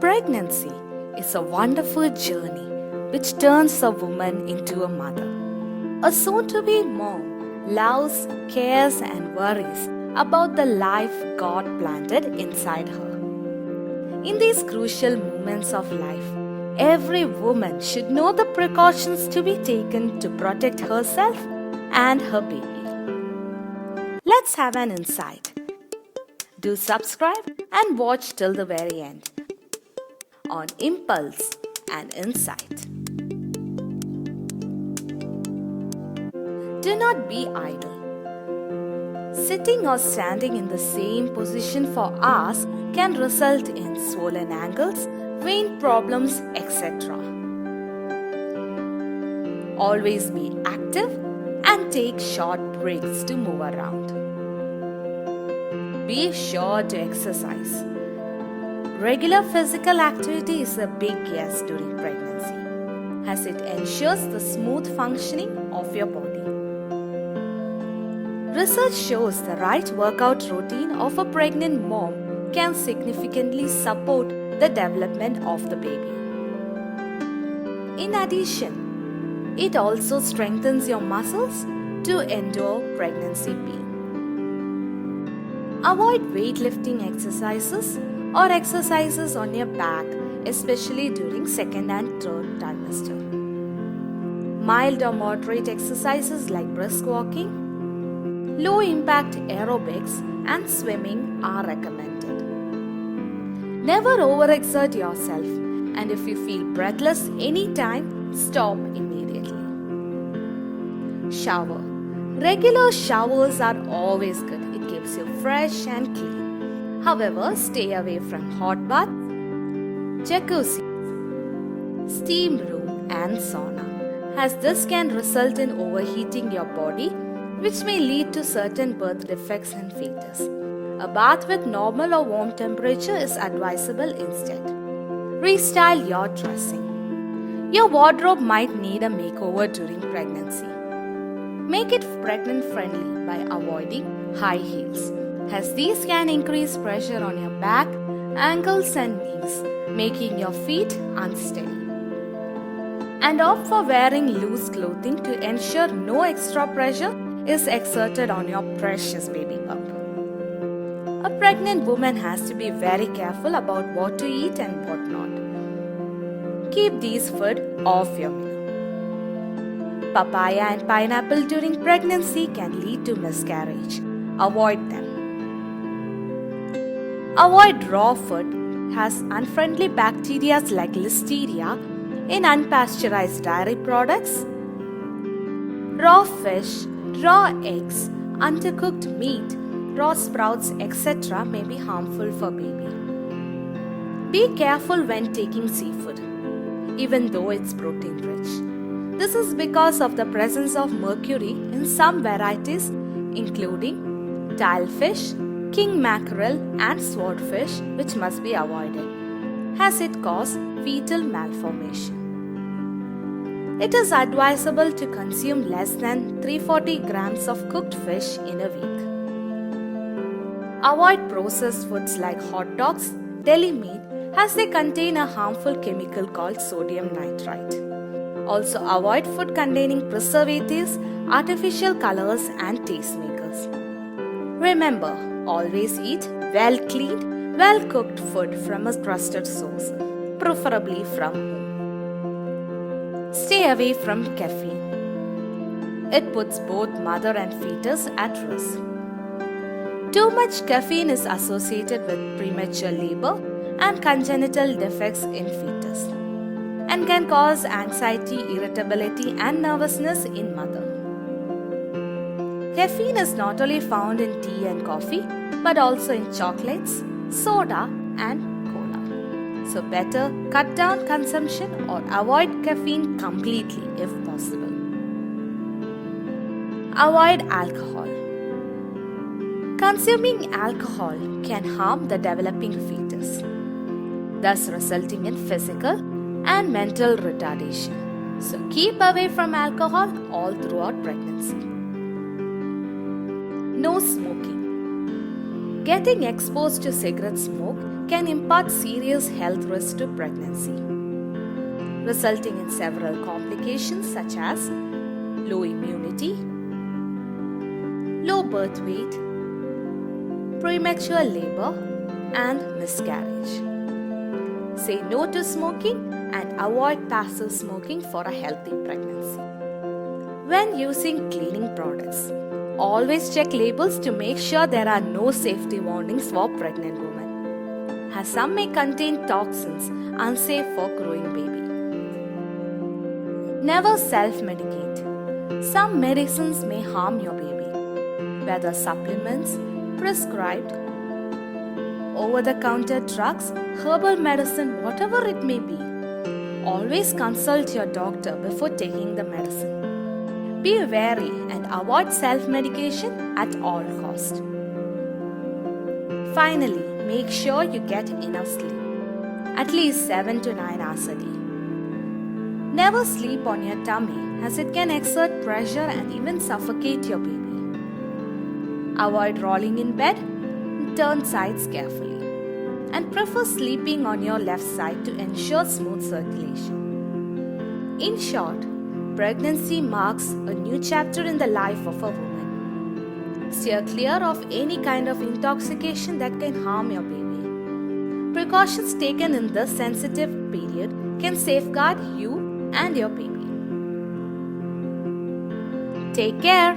Pregnancy is a wonderful journey which turns a woman into a mother. A soon to be mom loves, cares, and worries about the life God planted inside her. In these crucial moments of life, every woman should know the precautions to be taken to protect herself and her baby. Let's have an insight. Do subscribe and watch till the very end on Impulse and Insight. Do not be idle. Sitting or standing in the same position for hours can result in swollen ankles, vein problems, etc. Always be active and take short breaks to move around. Be sure to exercise. Regular physical activity is a big yes during pregnancy, as it ensures the smooth functioning of your body. Research shows the right workout routine of a pregnant mom can significantly support the development of the baby. In addition, it also strengthens your muscles to endure pregnancy pain. Avoid weightlifting exercises or exercises on your back, especially during second and third trimester. Mild or moderate exercises like brisk walking, low impact aerobics, and swimming are recommended. Never overexert yourself, and if you feel breathless anytime, stop immediately. Shower. Regular showers are always good. It keeps you fresh and clean. However, stay away from hot bath, jacuzzi, steam room, and sauna, as this can result in overheating your body, which may lead to certain birth defects in fetus. A bath with normal or warm temperature is advisable instead. Restyle your dressing. Your wardrobe might need a makeover during pregnancy. Make it pregnant friendly by avoiding high heels, as these can increase pressure on your back, ankles, and knees, making your feet unsteady. And opt for wearing loose clothing to ensure no extra pressure is exerted on your precious baby bump. A pregnant woman has to be very careful about what to eat and what not. Keep these food off your menu. Papaya and pineapple during pregnancy can lead to miscarriage. Avoid them. Avoid raw food, has unfriendly bacteria like Listeria in unpasteurized dairy products. Raw fish, raw eggs, undercooked meat, raw sprouts, etc. may be harmful for baby. Be careful when taking seafood, even though it's protein rich. This is because of the presence of mercury in some varieties, including tilefish, king mackerel, and swordfish, which must be avoided, as it causes fetal malformation. It is advisable to consume less than 340 grams of cooked fish in a week. Avoid processed foods like hot dogs, deli meat, as they contain a harmful chemical called sodium nitrite. Also avoid food containing preservatives, artificial colors, and tastemakers. Remember, always eat well cleaned, well cooked food from a trusted source, preferably from home. Stay away from caffeine. It puts both mother and fetus at risk. Too much caffeine is associated with premature labor and congenital defects in fetus, and can cause anxiety, irritability, and nervousness in mother. Caffeine is not only found in tea and coffee, but also in chocolates, soda, and cola. So better cut down consumption or avoid caffeine completely if possible. Avoid alcohol. Consuming alcohol can harm the developing fetus, thus resulting in physical and mental retardation. So keep away from alcohol all throughout pregnancy. No smoking. Getting exposed to cigarette smoke can impart serious health risks to pregnancy, resulting in several complications such as low immunity, low birth weight, premature labor, and miscarriage. Say no to smoking and avoid passive smoking for a healthy pregnancy. When using cleaning products, always check labels to make sure there are no safety warnings for pregnant women, as some may contain toxins unsafe for growing baby. Never self-medicate. Some medicines may harm your baby, whether supplements, prescribed, over-the-counter drugs, herbal medicine, whatever it may be. Always consult your doctor before taking the medicine. Be wary and avoid self-medication at all costs. Finally, make sure you get enough sleep, at least 7 to 9 hours a day. Never sleep on your tummy as it can exert pressure and even suffocate your baby. Avoid rolling in bed and turn sides carefully. And prefer sleeping on your left side to ensure smooth circulation. In short, pregnancy marks a new chapter in the life of a woman. Steer clear of any kind of intoxication that can harm your baby. Precautions taken in this sensitive period can safeguard you and your baby. Take care.